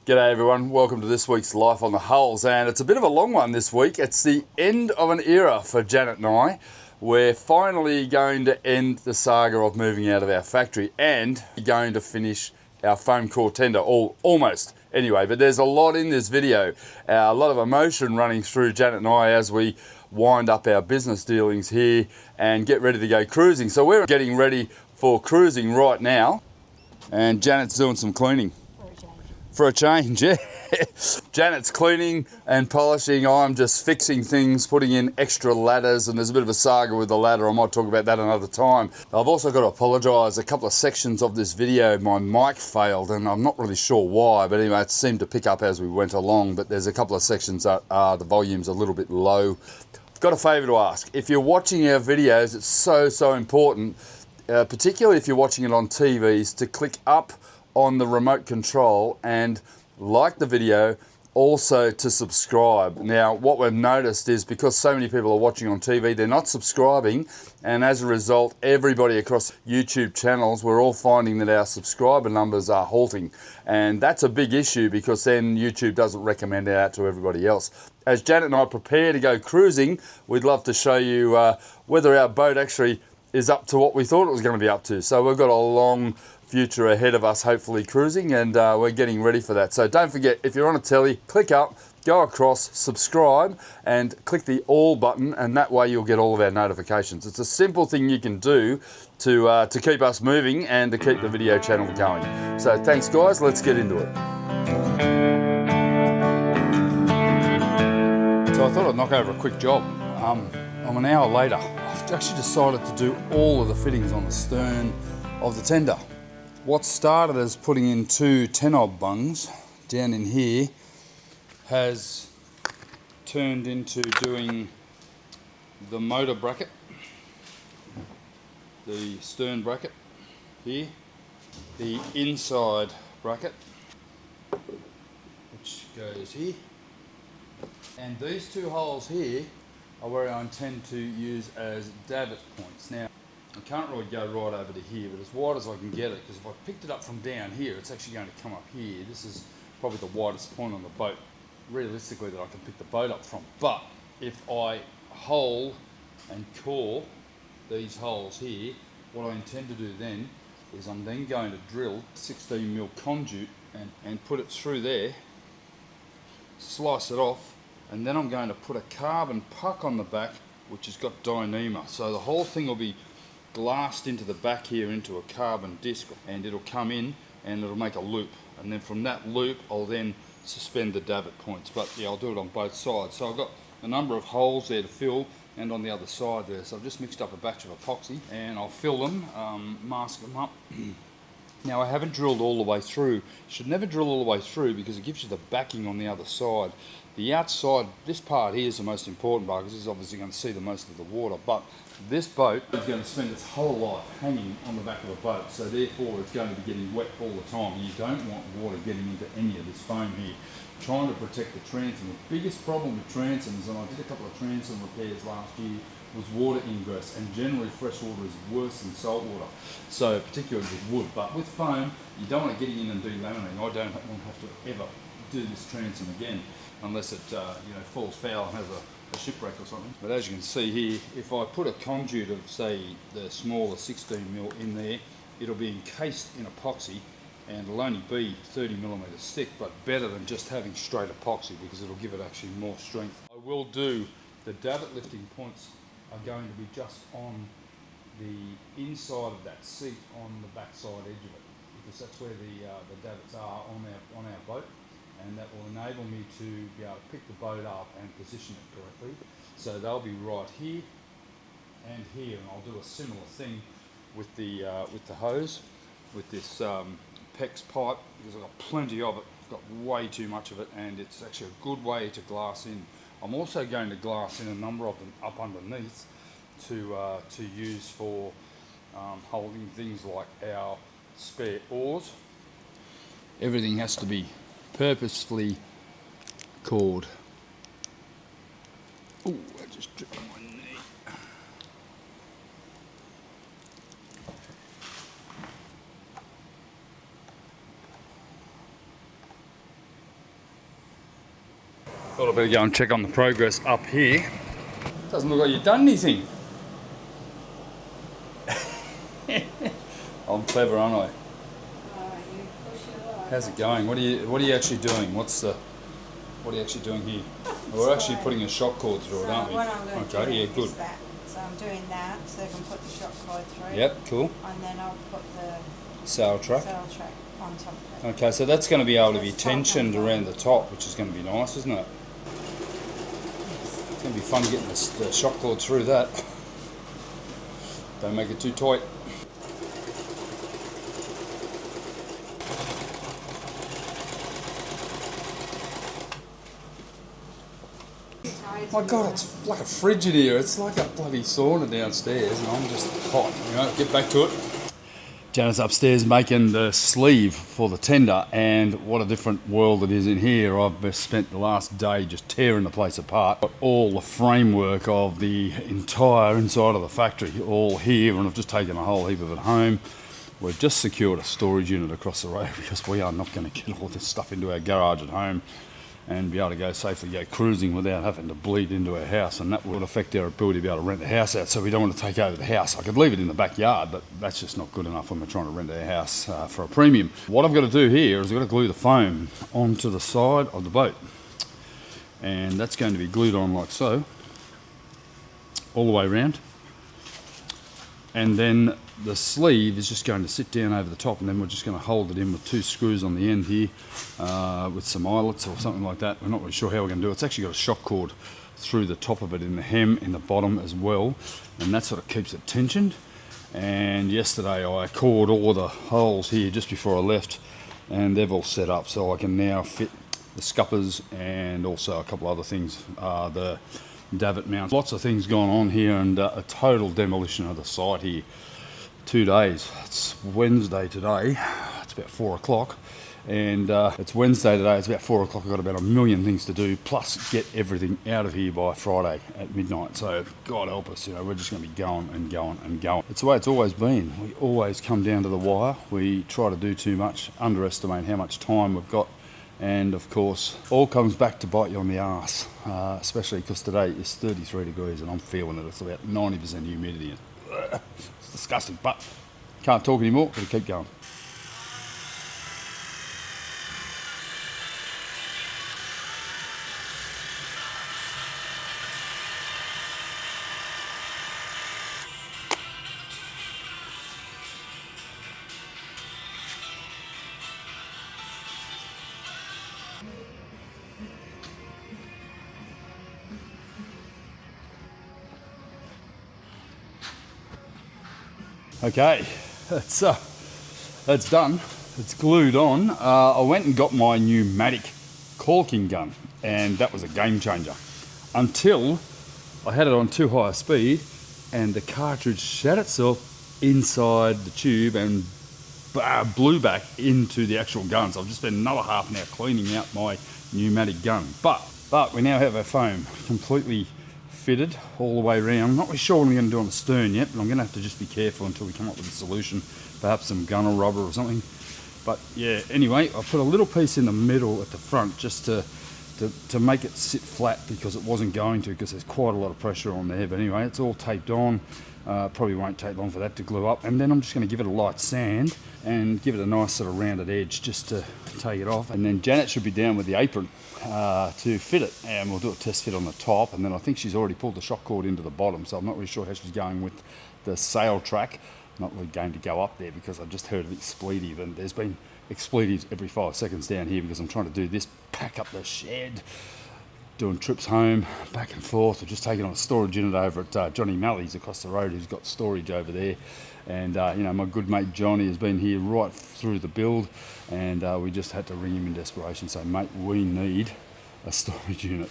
G'day everyone, welcome to this week's Life on the Hulls, and it's a bit of a long one this week. It's the end of an era for Janet and I. We're finally going to end the saga of moving out of our factory and going to finish our foam core tender, almost. Anyway, but there's a lot in this video, a lot of emotion running through Janet and I as we wind up our business dealings here and get ready to go cruising. So we're getting ready for cruising right now, and Janet's doing some cleaning. For a change, yeah. Janet's cleaning and polishing. I'm just fixing things, putting in extra ladders, and there's a bit of a saga with the ladder. I might talk about that another time. I've also got to apologise. A couple of sections of this video, my mic failed, and I'm not really sure why, but anyway, it seemed to pick up as we went along, but there's a couple of sections that the volume's a little bit low. I've got a favour to ask. If you're watching our videos, it's so important, particularly if you're watching it on TVs, to click up on the remote control and like the video, also to subscribe. Now, what we've noticed is because so many people are watching on TV, they're not subscribing, and as a result, everybody across YouTube channels, we're all finding that our subscriber numbers are halting, and that's a big issue because then YouTube doesn't recommend it out to everybody else. As Janet and I prepare to go cruising, we'd love to show you whether our boat actually is up to what we thought it was going to be up to. So we've got a long future ahead of us, hopefully cruising, and we're getting ready for that. So don't forget, if you're on a telly, click up, go across, subscribe, and click the all button, and that way you'll get all of our notifications. It's a simple thing you can do to keep us moving and to keep the video channel going. So thanks guys, let's get into it. So I thought I'd knock over a quick job. I'm an hour later. I've actually decided to do all of the fittings on the stern of the tender. What started as putting in two 10-odd bungs down in here has turned into doing the motor bracket, the stern bracket here, the inside bracket, which goes here, and these two holes here are where I intend to use as davit points. Now, I can't really go right over to here, but as wide as I can get it, because if I picked it up from down here, it's actually going to come up here. This is probably the widest point on the boat, realistically, that I can pick the boat up from. But if I hole and core these holes here, what I intend to do then is I'm then going to drill 16mm conduit and put it through there, slice it off, and then I'm going to put a carbon puck on the back, which has got Dyneema. So the whole thing will be glassed into the back here into a carbon disc, and it'll come in and it'll make a loop, and then from that loop I'll then suspend the davit points. But yeah, I'll do it on both sides. So I've got a number of holes there to fill, and on the other side there, so I've just mixed up a batch of epoxy and I'll fill them, mask them up. Now, I haven't drilled all the way through. You should never drill all the way through because it gives you the backing on the other side. The outside, this part here is the most important part because this is obviously going to see the most of the water, but this boat is going to spend its whole life hanging on the back of the boat, so therefore it's going to be getting wet all the time. You don't want water getting into any of this foam here. Trying to protect the transom. The biggest problem with transoms, and I did a couple of transom repairs last year, was water ingress, and generally fresh water is worse than salt water, so particularly with wood. But with foam, you don't want it getting in and delaminating. I don't want to have to ever do this transom again unless it falls foul and has a shipwreck or something. But as you can see here, if I put a conduit of, say, the smaller 16mm in there, it'll be encased in epoxy, and it'll only be 30mm thick, but better than just having straight epoxy because it'll give it actually more strength. I will do the davit lifting points are going to be just on the inside of that seat on the backside edge of it, because that's where the davits are on our boat, and that will enable me to be able to pick the boat up and position it correctly. So they'll be right here and here, and I'll do a similar thing with the hose, with this PEX pipe, because I've got plenty of it. I've got way too much of it, and it's actually a good way to glass in. I'm also going to glass in a number of them up underneath to use for holding things like our spare oars. Everything has to be purposefully cored. Ooh, I just dripped on my knee. Thought I'd better go and check on the progress up here. Doesn't look like you've done anything. I'm clever, aren't I? How's it going? What are you actually doing? What are you actually doing here? We're actually putting a shock cord through it, aren't we? What I'm going to do Yeah, good. is that. So I'm doing that so I can put the shock cord through. Yep, cool. And then I'll put the Sail track on top of it. Okay, so that's going to be able to be tensioned around the top, which is going to be nice, isn't it? It's going to be fun getting the shock cord through that. Don't make it too tight. My God, it's like a fridge in here. It's like a bloody sauna downstairs, and I'm just hot. You know, get back to it. Janet's upstairs making the sleeve for the tender, and what a different world it is in here. I've spent the last day just tearing the place apart. Got all the framework of the entire inside of the factory all here, and I've just taken a whole heap of it home. We've just secured a storage unit across the road because we are not going to get all this stuff into our garage at home and be able to safely go cruising without having to bleed into our house, and that would affect our ability to be able to rent the house out, so we don't want to take over the house. I could leave it in the backyard, but that's just not good enough when we're trying to rent our house for a premium. What I've got to do here is I've got to glue the foam onto the side of the boat, and that's going to be glued on like so, all the way around, and then the sleeve is just going to sit down over the top, and then we're just going to hold it in with 2 screws on the end here with some eyelets or something like that. We're not really sure how we're going to do it. It's actually got a shock cord through the top of it in the hem in the bottom as well, and that sort of keeps it tensioned. And yesterday I cored all of the holes here just before I left, and they've all set up, so I can now fit the scuppers and also a couple other things, the davit mounts. Lots of things going on here, and a total demolition of the site here. 2 days. It's Wednesday today. It's about 4 o'clock, and it's Wednesday today. It's about 4 o'clock. I've got about a million things to do, plus get everything out of here by Friday at midnight. So God help us, you know, we're just going to be going and going and going. It's the way it's always been. We always come down to the wire. We try to do too much, underestimate how much time we've got, and of course, all comes back to bite you on the arse, especially because today is 33 degrees and I'm feeling it. It's about 90% humidity. It's disgusting, but can't talk anymore. Gotta keep going. Okay, that's done. It's glued on. I went and got my pneumatic caulking gun, and that was a game changer. Until I had it on too high a speed, and the cartridge shut itself inside the tube and blew back into the actual gun. So I've just spent another half an hour cleaning out my pneumatic gun. But we now have our foam completely fitted all the way around. I'm not really sure what I'm going to do on the stern yet, but I'm going to have to just be careful until we come up with a solution, perhaps some gunner rubber or something. But yeah, anyway, I put a little piece in the middle at the front just to make it sit flat, because it wasn't going to, because there's quite a lot of pressure on there. But anyway, it's all taped on. Probably won't take long for that to glue up, and then I'm just going to give it a light sand and give it a nice sort of rounded edge just to take it off. And then Janet should be down with the apron to fit it, and we'll do a test fit on the top. And then I think she's already pulled the shock cord into the bottom, so I'm not really sure how she's going with the sail track. Not really going to go up there because I've just heard of expletive, and there's been expletives every 5 seconds down here because I'm trying to do this, pack up the shed, doing trips home, back and forth, or just taking on a storage unit over at Johnny Mally's across the road, who's got storage over there. And you know, my good mate Johnny has been here right through the build, and we just had to ring him in desperation, say, mate, we need a storage unit.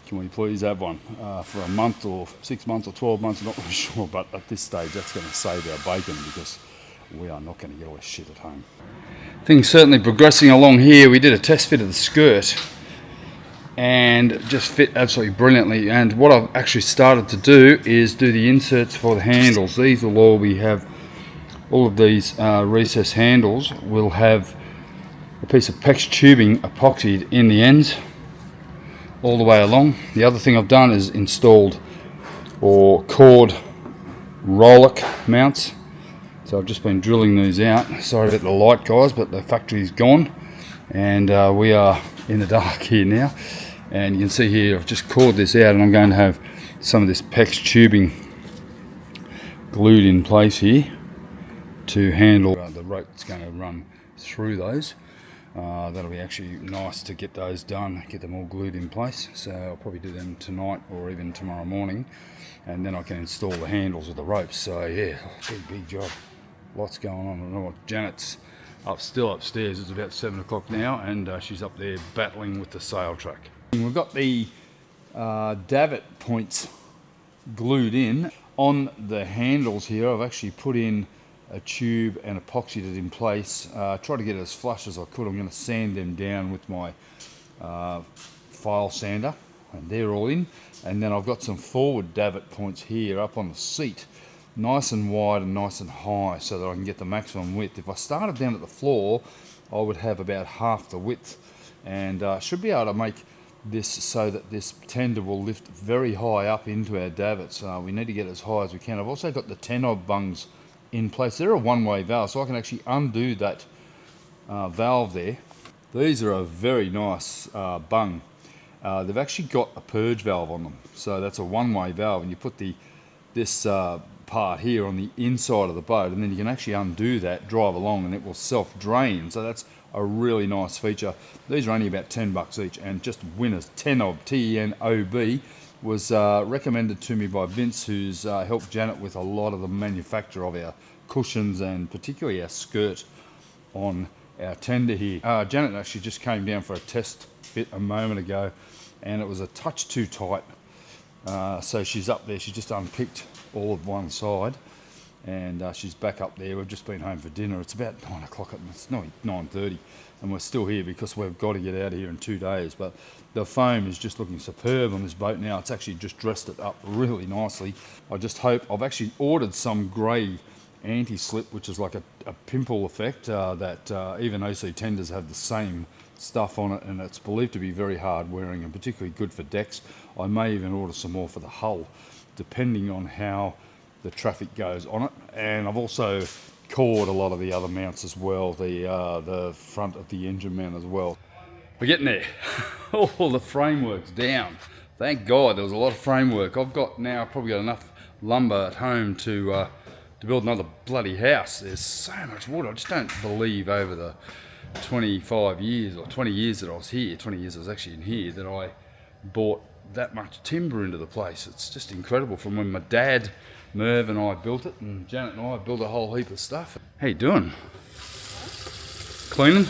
Can we please have one for a month or 6 months or 12 months? I'm not really sure, but at this stage that's going to save our bacon, because we are not going to get all this shit at home. Things certainly progressing along here. We did a test fit of the skirt, and it just fit absolutely brilliantly. And what I've actually started to do is do the inserts for the handles. These will all have all of these recessed handles will have a piece of PEX tubing epoxied in the ends, all the way along. The other thing I've done is installed or cord rollock mounts. So I've just been drilling these out. Sorry about the light, guys, but the factory's gone and we are in the dark here now. And you can see here I've just cored this out, and I'm going to have some of this PEX tubing glued in place here to handle the rope that's going to run through those. That'll be actually nice to get those done, get them all glued in place. So I'll probably do them tonight or even tomorrow morning, and then I can install the handles of the ropes. So yeah, big job. Lots going on. I don't know what Janet's still upstairs. It's about 7 o'clock now, and she's up there battling with the sail track. We've got the davit points glued in. On the handles here, I've actually put in a tube and epoxied it in place. Try to get it as flush as I could. I'm going to sand them down with my file sander, and they're all in. And then I've got some forward davit points here up on the seat, nice and wide and nice and high, so that I can get the maximum width. If I started down at the floor, I would have about half the width, and should be able to make this so that this tender will lift very high up into our davits. We need to get as high as we can. I've also got the 10-knob bungs in place. They're a one-way valve, so I can actually undo that valve there. These are a very nice bung. They've actually got a purge valve on them, so that's a one-way valve, and you put this part here on the inside of the boat, and then you can actually undo that, drive along, and it will self-drain. So that's a really nice feature. These are only about $10 each, and just winners. Tenob, T-E-N-O-B, was recommended to me by Vince, who's helped Janet with a lot of the manufacture of our cushions and particularly our skirt on our tender here. Janet actually just came down for a test fit a moment ago, and it was a touch too tight. So she's up there. She just unpicked all of one side, and she's back up there. We've just been home for dinner. It's about 9 o'clock. It's nearly 9:30, and we're still here because we've got to get out of here in 2 days. But the foam is just looking superb on this boat now. It's actually just dressed it up really nicely. I just hope. I've actually ordered some grey anti-slip, which is like a pimple effect that even OC tenders have the same stuff on it, and it's believed to be very hard wearing and particularly good for decks. I may even order some more for the hull, depending on how the traffic goes on it. And I've also cored a lot of the other mounts as well, the front of the engine mount as well. We're getting there. All the framework's down. Thank God. There was a lot of framework. I've got now probably got enough lumber at home to build another bloody house. There's so much wood. I just don't believe over the 25 years or 20 years that I was here, 20 years I was actually in here, that I bought that much timber into the place. It's just incredible. From when my dad, Merv, and I built it, and Janet and I built a whole heap of stuff. How you doing? Cleaning?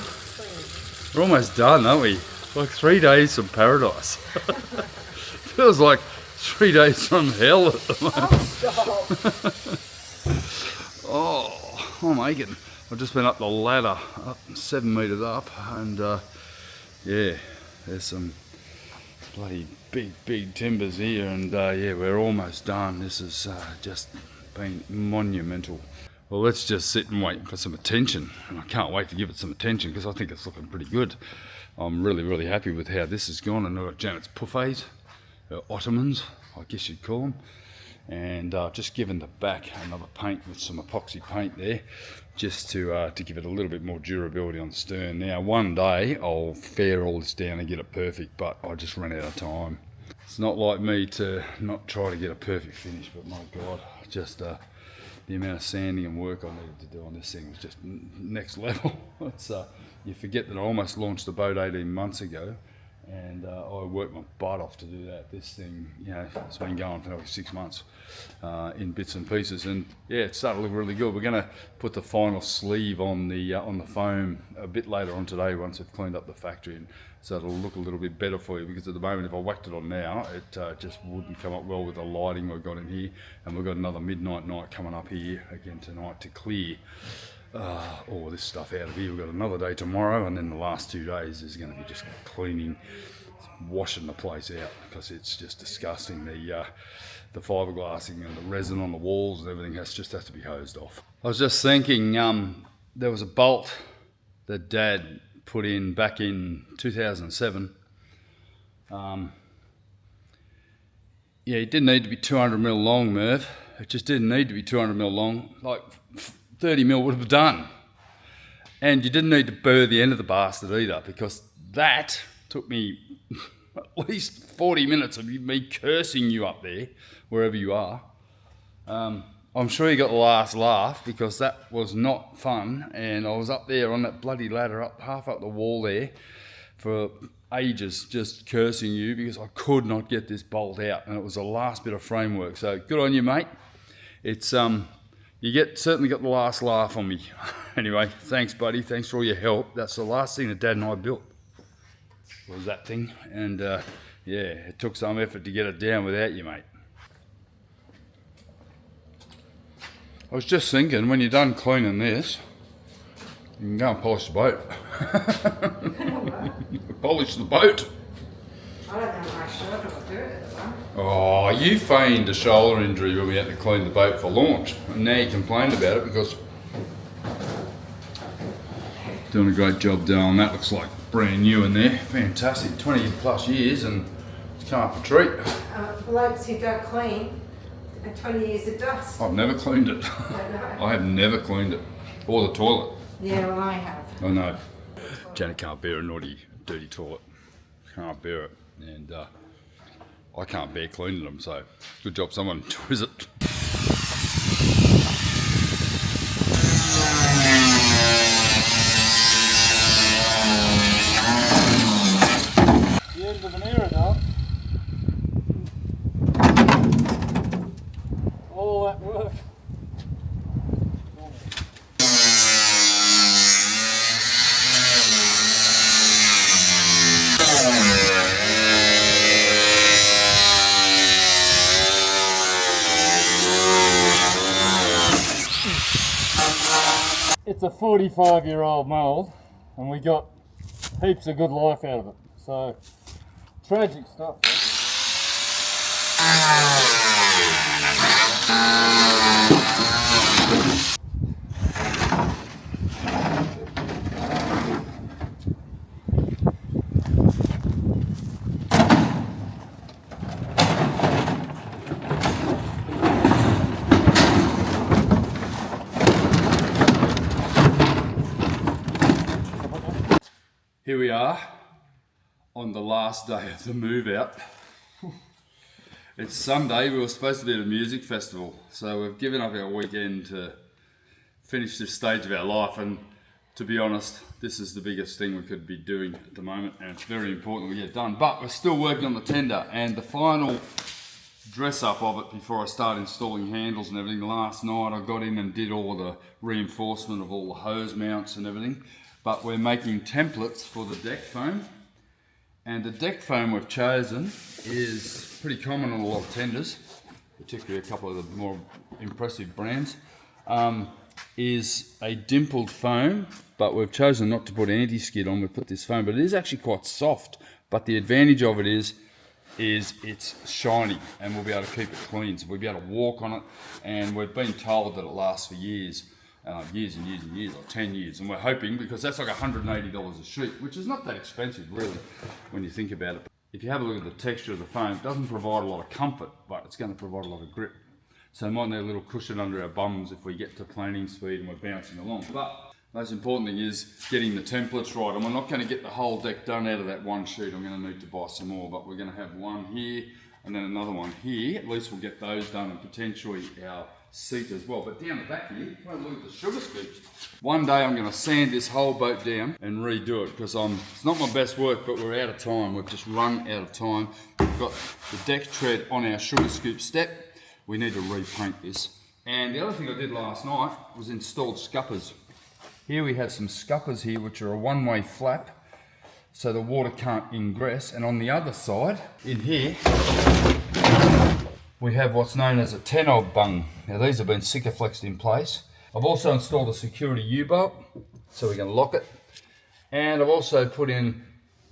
We're almost done, aren't we? Like 3 days from paradise. Feels like 3 days from hell at the moment. Oh, I'm aching. I've just been up the ladder, up 7 metres up, and yeah, there's some bloody big timbers here, and yeah, we're almost done. This has just been monumental. Well, let's just sit and wait for some attention, and I can't wait to give it some attention because I think it's looking pretty good. I'm really happy with how this has gone, and I've got Janet's buffets, her ottomans, I guess you'd call them, and just given the back another paint with some epoxy paint there, just to give it a little bit more durability on the stern. Now, one day I'll fair all this down and get it perfect, but I just ran out of time. It's not like me to not try to get a perfect finish, but my God, just the amount of sanding and work I needed to do on this thing was just next level. It's you forget that I almost launched the boat 18 months ago, and I worked my butt off to do that. This thing, you know, it's been going for like 6 months in bits and pieces, and yeah, it started to look really good. We're going to put the final sleeve on the foam a bit later on today once we've cleaned up the factory, and so it'll look a little bit better for you, because at the moment if I whacked it on now, it just wouldn't come up well with the lighting we've got in here, and we've got another midnight night coming up here again tonight to clear all this stuff out of here. We've got another day tomorrow, and then the last 2 days is going to be just cleaning, washing the place out, because it's just disgusting. The fiberglassing and the resin on the walls and everything has to be hosed off. I was just thinking, there was a bolt that Dad put in back in 2007. Yeah, it didn't need to be 200 mil long, Merv. It just didn't need to be 200 mil long. Like 30 mil would have done. And you didn't need to burr the end of the bastard either, because that took me at least 40 minutes of me cursing you up there, wherever you are. I'm sure you got the last laugh, because that was not fun, and I was up there on that bloody ladder, up half up the wall there, for ages, just cursing you because I could not get this bolt out, and it was the last bit of framework. So good on you, mate. It's certainly got the last laugh on me. Anyway, thanks, buddy. Thanks for all your help. That's the last thing that Dad and I built, was that thing, and yeah, it took some effort to get it down without you, mate. I was just thinking, when you're done cleaning this, you can go and polish the boat. Polish the boat. I don't know my shoulder will do it at the moment. Oh, you feigned a shoulder injury when we had to clean the boat for launch, and now you complained about it because doing a great job, Darren. That looks like brand new in there. Fantastic, 20 plus years, and it's come up a treat. Blokes who don't clean, and 20 years of dust. I've never cleaned it. I have never cleaned it, or the toilet. Yeah, well, I have. I know. Janet can't bear a naughty, dirty toilet. Can't bear it. And I can't bear cleaning them, so good job someone enjoys it. The end of an era, though. All that work. It's a 45-year-old mould, and we got heaps of good life out of it. So, tragic stuff. Here we are on the last day of the move out. It's Sunday. We were supposed to be at a music festival, so we've given up our weekend to finish this stage of our life, and to be honest, this is the biggest thing we could be doing at the moment, and it's very important we get done. But we're still working on the tender, and the final dress up of it before I start installing handles and everything. Last night I got in and did all the reinforcement of all the hose mounts and everything. But we're making templates for the deck foam, and the deck foam we've chosen is pretty common on a lot of tenders, particularly a couple of the more impressive brands, is a dimpled foam, but we've chosen not to put anti-skid on. We put this foam, but it is actually quite soft, but the advantage of it is it's shiny, and we'll be able to keep it clean, so we'll be able to walk on it, and we've been told that it lasts for years. Years and years and years, like 10 years, and we're hoping, because that's like $180 a sheet, which is not that expensive really when you think about it. If you have a look at the texture of the foam, it doesn't provide a lot of comfort, but it's going to provide a lot of grip. So it might need a little cushion under our bums if we get to planing speed and we're bouncing along. But the most important thing is getting the templates right, and we're not going to get the whole deck done out of that one sheet. I'm going to need to buy some more, but we're going to have one here and then another one here. At least we'll get those done, and potentially our seat as well. But down the back here, have a look at the sugar scoops. One day I'm going to sand this whole boat down and redo it, because it's not my best work, but we're out of time. We've just run out of time. We've got the deck tread on our sugar scoop step. We need to repaint this. And the other thing I did last night was installed scuppers. Here we have some scuppers here, which are a one-way flap, so the water can't ingress. And on the other side, in here, we have what's known as a 10-odd bung. Now these have been Sikaflexed in place. I've also installed a security U-bolt, so we can lock it. And I've also put in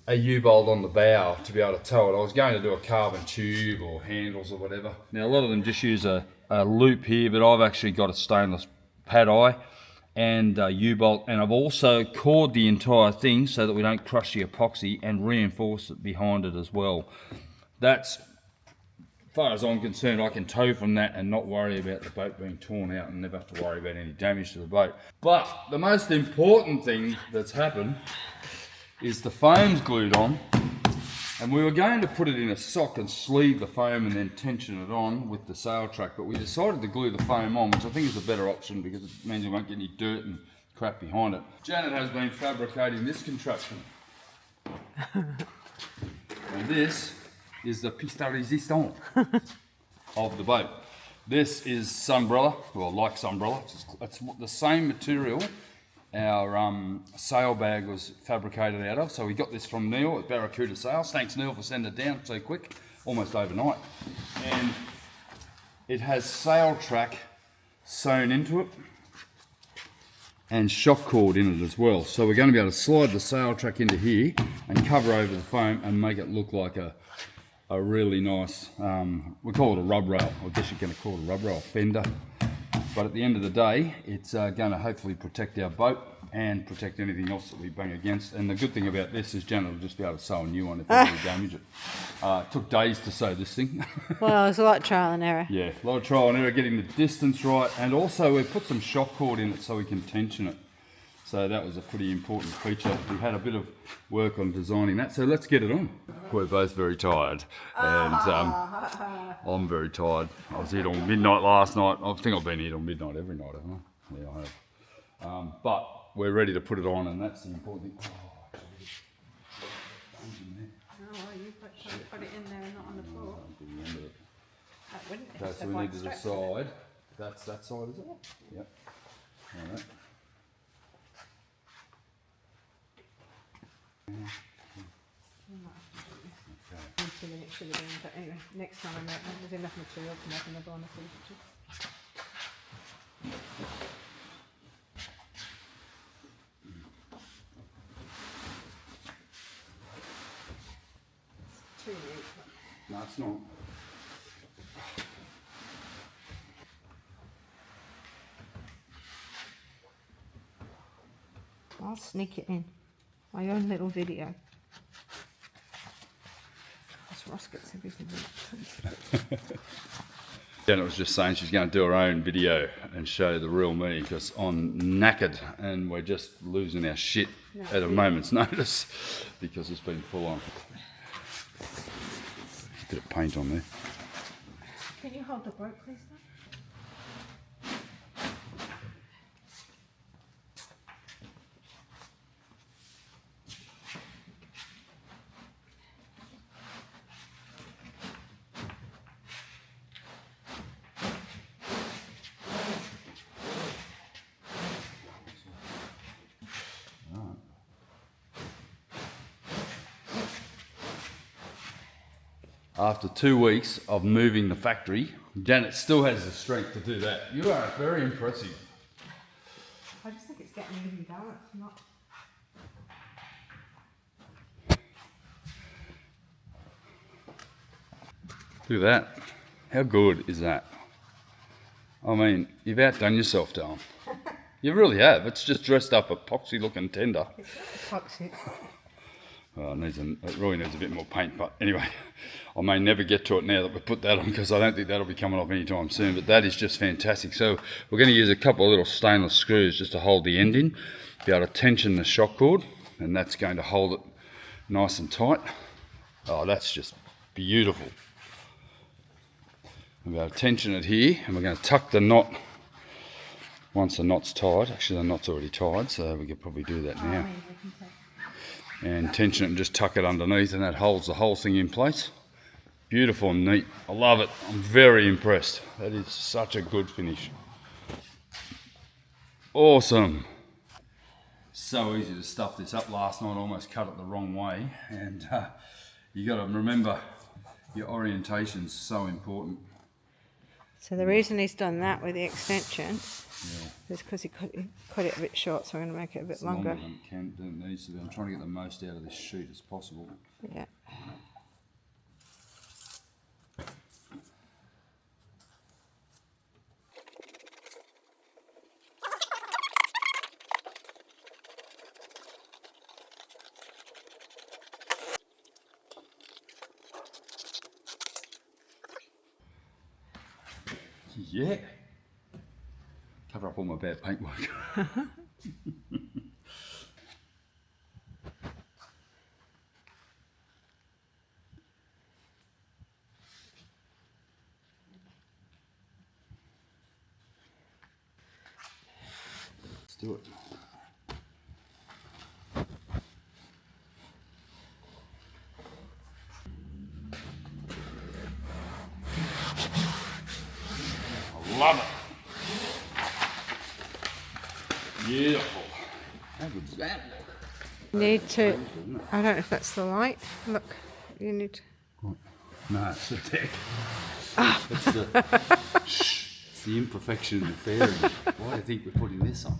a U-bolt on the bow to be able to tow it. I was going to do a carbon tube or handles or whatever. Now a lot of them just use a loop here, but I've actually got a stainless pad eye and a U-bolt, and I've also cored the entire thing so that we don't crush the epoxy, and reinforce it behind it as well. That's far as I'm concerned, I can tow from that and not worry about the boat being torn out and never have to worry about any damage to the boat. But the most important thing that's happened is the foam's glued on, and we were going to put it in a sock and sleeve the foam and then tension it on with the sail track, but we decided to glue the foam on, which I think is a better option because it means we won't get any dirt and crap behind it. Janet has been fabricating this contraption. And this is the piste resistante of the boat. This is sunbrella, well, like sunbrella. It's the same material our sail bag was fabricated out of. So we got this from Neil at Barracuda Sails. Thanks, Neil, for sending it down so quick, almost overnight. And it has sail track sewn into it and shock cord in it as well. So we're going to be able to slide the sail track into here and cover over the foam and make it look like a really nice, we call it a rub rail. I guess you're going to call it a rub rail fender. But at the end of the day, it's going to hopefully protect our boat and protect anything else that we bang against. And the good thing about this is Janet will just be able to sew a new one if we really damage it. It took days to sew this thing. Well, it's a lot of trial and error. Yeah, a lot of trial and error, getting the distance right. And also we put some shock cord in it so we can tension it. So that was a pretty important feature. We had a bit of work on designing that. So let's get it on. We're both very tired. And I'm very tired. I was here till midnight last night. I think I've been here till midnight every night, haven't I? Yeah, I have. But we're ready to put it on, and that's the important thing. You put it in there and not on the floor. That wouldn't. Okay, so we need to decide. That's that side, is it? Yep. All right. Until it should have been, but anyway, next time there's enough material to make another one of these. Too neat. No, it's not. I'll sneak it in. My own little video. Ross gets everything. Janet was just saying she's going to do her own video and show the real me because I'm knackered and we're just losing our shit at a moment's notice because it's been full on. A bit of paint on there. Can you hold the rope, please? After 2 weeks of moving the factory, Janet still has the strength to do that. You are very impressive. I just think it's getting even balance, not. Look at that. How good is that? I mean, you've outdone yourself, Dylan. You really have. It's just dressed up epoxy looking tender. It's not epoxy. Well, it really needs a bit more paint, but anyway, I may never get to it now that we put that on because I don't think that'll be coming off anytime soon, but that is just fantastic. So we're going to use a couple of little stainless screws just to hold the end in, be able to tension the shock cord, and that's going to hold it nice and tight. Oh, that's just beautiful. We're going to tension it here, and we're going to tuck the knot once the knot's tied. Actually, the knot's already tied, so we could probably do that now. And tension it and just tuck it underneath, and that holds the whole thing in place. Beautiful and neat. I love it. I'm very impressed. That is such a good finish. Awesome. So easy to stuff this up. Last night I almost cut it the wrong way, and you got to remember your orientation's so important. So the reason he's done that with the extension is because he cut it a bit short, so I'm going to make it a bit longer. Than it needs to be. I'm trying to get the most out of this sheet as possible. Yeah. Yeah. Cover up all my bad paintwork. Let's do it. I love it. Beautiful. How good does that look? Need to, I don't know if that's the light. Look, you need to. No, it's the deck. It's the imperfection in the fairing. Why do you think we're putting this on?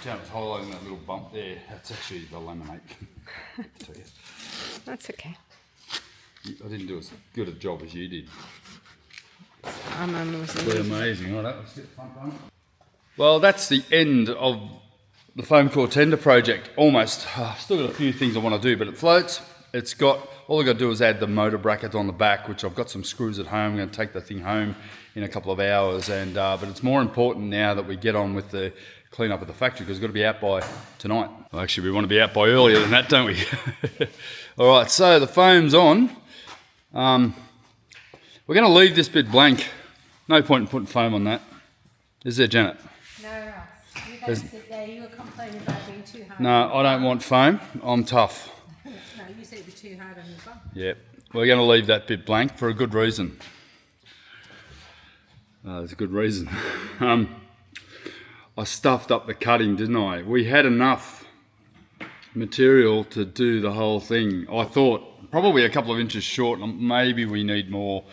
Janet's highlighting that little bump there. That's actually the laminate. Tell you. That's okay. I didn't do as good a job as you did. Was They're amazing. All right, let's get the front on. Well, that's the end of the foam core tender project. Almost. Still got a few things I want to do, but it floats. It's got, all I've got to do is add the motor bracket on the back, which I've got some screws at home. I'm going to take the thing home in a couple of hours. And but it's more important now that we get on with the clean up of the factory, because it's got to be out by tonight. Well, actually, we want to be out by earlier than that, don't we? All right, so the foam's on. We're going to leave this bit blank. No point in putting foam on that. Is there, Janet? No, Ross. You don't sit there. You were complaining about being too hard. No, I don't want foam. I'm tough. No, you said it'd be too hard on your bum. Yep. We're going to leave that bit blank for a good reason. There's a good reason. I stuffed up the cutting, didn't I? We had enough material to do the whole thing. I thought probably a couple of inches short, and maybe we need more.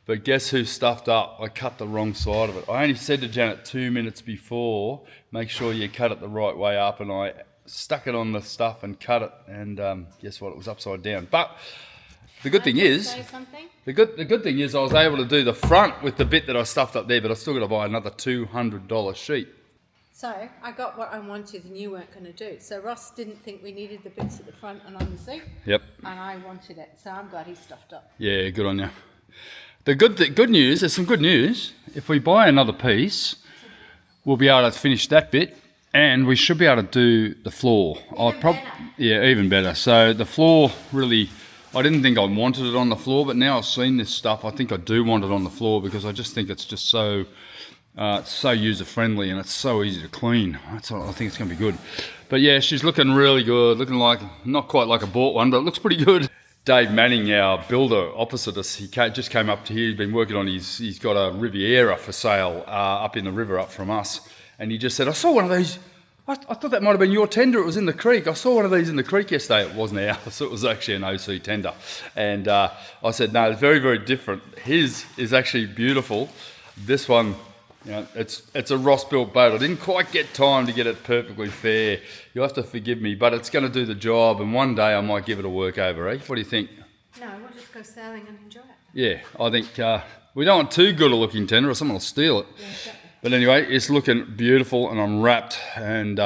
But guess who stuffed up? I cut the wrong side of it. I only said to Janet 2 minutes before, make sure you cut it the right way up, and I stuck it on the stuff and cut it, and guess what? It was upside down. But the good thing is, the good thing is I was able to do the front with the bit that I stuffed up there, but I still got to buy another $200 sheet. So I got what I wanted and you weren't going to do. So Ross didn't think we needed the bits at the front and on the seat. Yep. And I wanted it, so I'm glad he stuffed up. Yeah, good on you. The good news, there's some good news. If we buy another piece, we'll be able to finish that bit, and we should be able to do the floor. Yeah, even better. So the floor, really, I didn't think I wanted it on the floor, but now I've seen this stuff, I think I do want it on the floor, because I just think it's just so user friendly and it's so easy to clean. I think it's going to be good. But yeah, she's looking really good, looking like, not quite like I bought one, but it looks pretty good. Dave Manning, our builder opposite us, he just came up to here. He's been working on he's got a Riviera for sale up in the river up from us, and he just said, I saw one of these. I thought that might have been your tender. It was in the creek. I saw one of these in the creek yesterday. It wasn't ours. It was actually an OC tender. And I said, no, it's very, very different. His is actually beautiful. This one, you know, it's a Ross built boat. I didn't quite get time to get it perfectly fair. You'll have to forgive me, but it's going to do the job, and one day I might give it a work over, eh? What do you think? No, we'll just go sailing and enjoy it. Yeah, I think we don't want too good a looking tender or someone will steal it. Yeah, exactly. But anyway, it's looking beautiful, and I'm wrapped and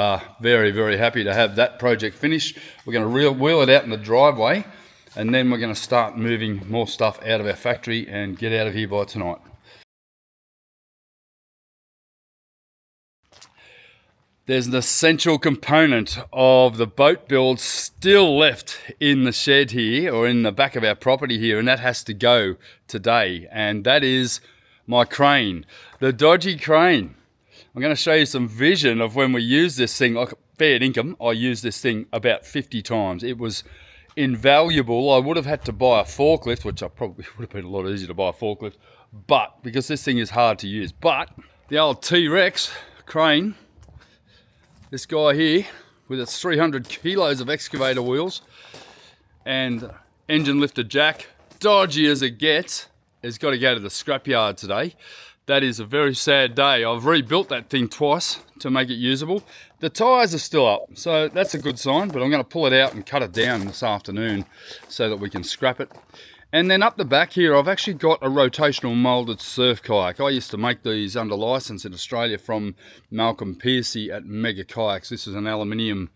very, very happy to have that project finished. We're going to wheel it out in the driveway, and then we're going to start moving more stuff out of our factory and get out of here by tonight. There's an essential component of the boat build still left in the shed here, or in the back of our property here, and that has to go today, and that is my crane, the dodgy crane. I'm going to show you some vision of when we use this thing. Like fair income, I used this thing about 50 times. It was invaluable. I would have had to buy a forklift, which I probably would have been a lot easier to buy a forklift, but because this thing is hard to use. But the old T-Rex crane, this guy here with its 300 kilos of excavator wheels and engine lifted jack, dodgy as it gets, has got to go to the scrapyard today. that is a very sad day. I've rebuilt that thing twice to make it usable. The tyres are still up, so that's a good sign, but I'm going to pull it out and cut it down this afternoon so that we can scrap it. And then up the back here, I've actually got a rotational moulded surf kayak. I used to make these under license in Australia from Malcolm Piercy at Mega Kayaks. This is an aluminium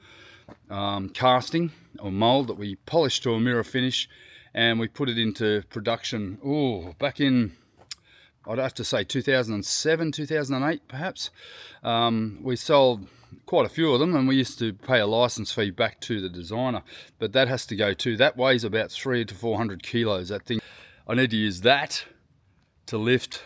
casting or mould that we polished to a mirror finish, and we put it into production, back in, I'd have to say 2007, 2008 perhaps. We sold quite a few of them, and we used to pay a license fee back to the designer, but that has to go too. That weighs about 300 to 400 kilos, that thing. I need to use that to lift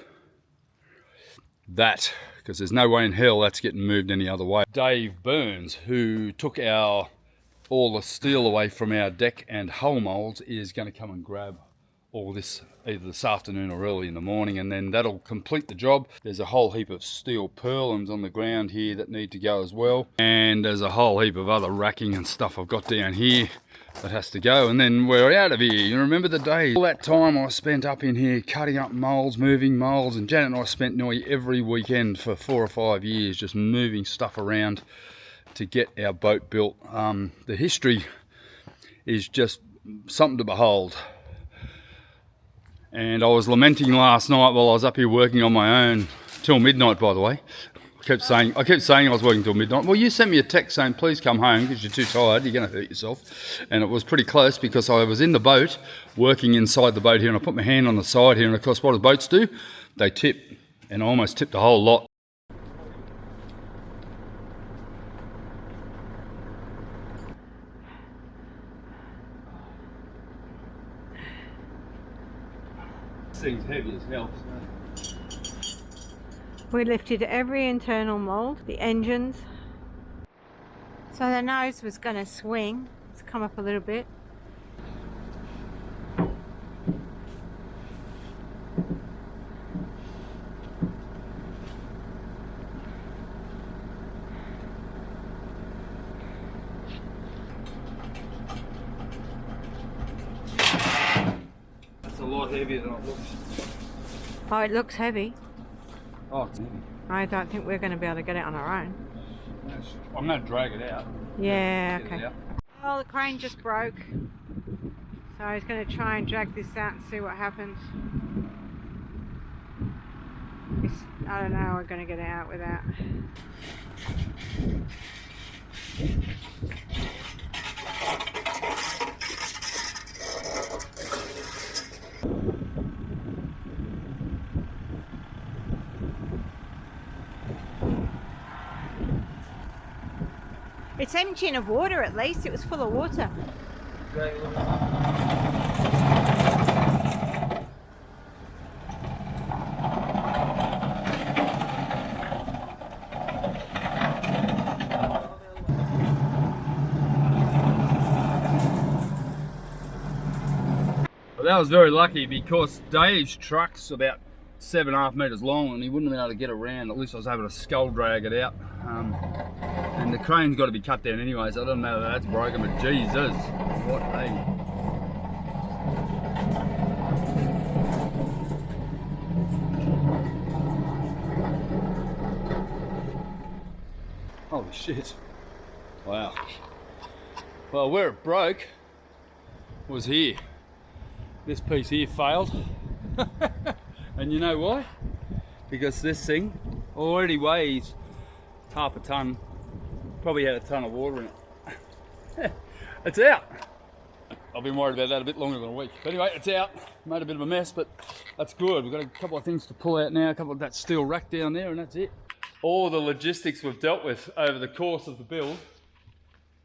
that, because there's no way in hell that's getting moved any other way. Dave Burns, who took all the steel away from our deck and hull molds, is going to come and grab all this either this afternoon or early in the morning, and then that'll complete the job. There's a whole heap of steel purlins on the ground here that need to go as well, and there's a whole heap of other racking and stuff I've got down here that has to go, and then we're out of here. You remember the days, all that time I spent up in here cutting up moulds, moving moulds, and Janet and I spent nearly every weekend for 4 or 5 years just moving stuff around to get our boat built. The history is just something to behold. And I was lamenting last night while I was up here working on my own, till midnight by the way. I kept saying I was working till midnight. Well, you sent me a text saying please come home because you're too tired, you're going to hurt yourself. And it was pretty close because I was in the boat, working inside the boat here, and I put my hand on the side here, and of course what do boats do? They tip, and I almost tipped a whole lot. Thing's heavy as hell. We lifted every internal mould, the engines. So the nose was going to swing. It's come up a little bit. That's a lot heavier than it looks. Oh, it looks heavy. Oh, it's heavy. I don't think we're going to be able to get it on our own. I'm going to drag it out. Yeah, Get okay. it out. Well, the crane just broke. So I was going to try and drag this out and see what happens. I don't know how we're going to get it out without. It's emptying of water at least. It was full of water. Well, that was very lucky because Dave's truck's about 7.5 metres long and he wouldn't have been able to get around. At least I was able to scull drag it out. And the crane's got to be cut down anyway, so I don't know if that's broken, but Jesus, what a... Holy shit. Wow. Well, where it broke was here. This piece here failed. And you know why? Because this thing already weighs half a ton. Probably had a ton of water in it. It's out. I've been worried about that a bit longer than a week. But anyway, it's out. Made a bit of a mess, but that's good. We've got a couple of things to pull out now, a couple of that steel rack down there, and that's it. All the logistics we've dealt with over the course of the build,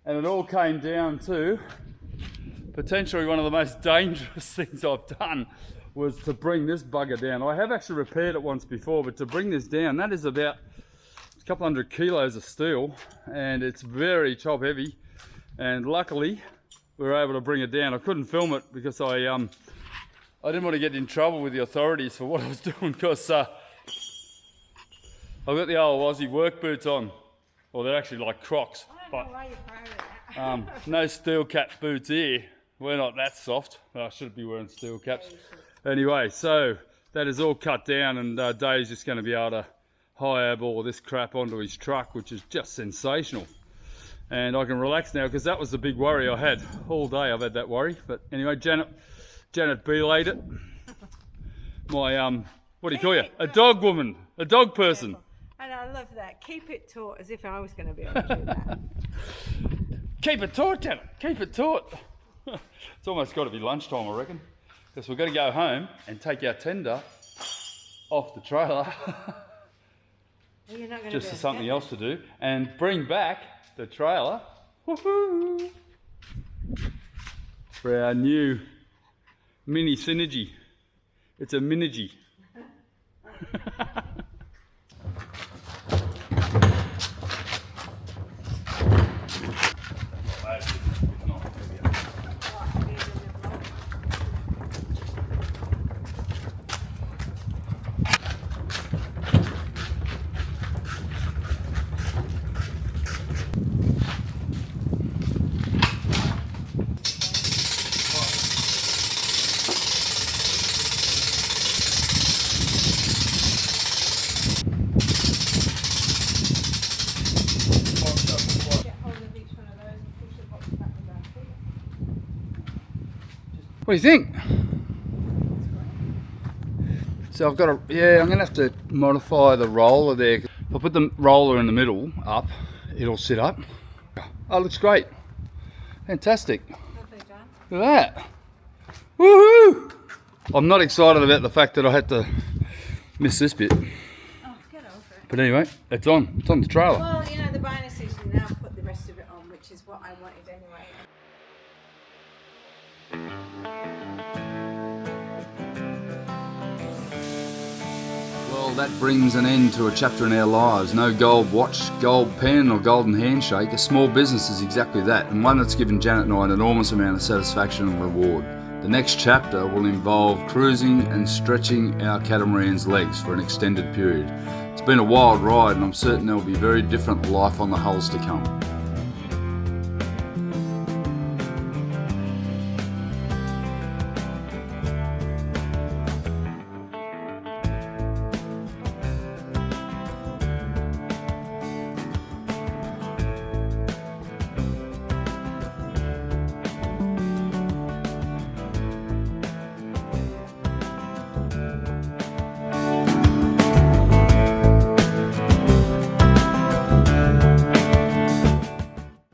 and it all came down to potentially one of the most dangerous things I've done was to bring this bugger down. I have actually repaired it once before, but to bring this down, that is about a couple 100 kilos of steel, and it's very top heavy, and luckily we were able to bring it down. I couldn't film it because I didn't want to get in trouble with the authorities for what I was doing, because I've got the old Aussie work boots on. Well, they're actually like Crocs, but no steel cap boots here. We're not that soft. I should be wearing steel caps. Anyway, so that is all cut down, and Dave's just going to be able to high-ab all this crap onto his truck, which is just sensational. And I can relax now, because that was the big worry I had all day. I've had that worry, but anyway, Janet belayed it. My what do you call you? A dog woman, a dog person. And I love that. Keep it taut, as if I was going to be able to do that. Keep it taut, Janet. Keep it taut. It's almost got to be lunchtime, I reckon, because we've got to go home and take our tender off the trailer. Well, you're not going just for something else to do, and bring back the trailer. Woohoo! For our new mini synergy. It's a minigy. What do you think? So I've got a, yeah, I'm going to have to modify the roller there. If I put the roller in the middle up, it'll sit up. Oh, it looks great. Fantastic. Lovely done. Look at that. Woohoo! I'm not excited about the fact that I had to miss this bit. Oh, get over it. But anyway, it's on the trailer. Well, you know, the bonus is you now put the rest of it on, which is what I wanted anyway. Well, that brings an end to a chapter in our lives. No gold watch, gold pen or golden handshake. A small business is exactly that, and one that's given Janet and I an enormous amount of satisfaction and reward. The next chapter will involve cruising and stretching our catamaran's legs for an extended period. It's been a wild ride, and I'm certain there will be very different life on the hulls to come.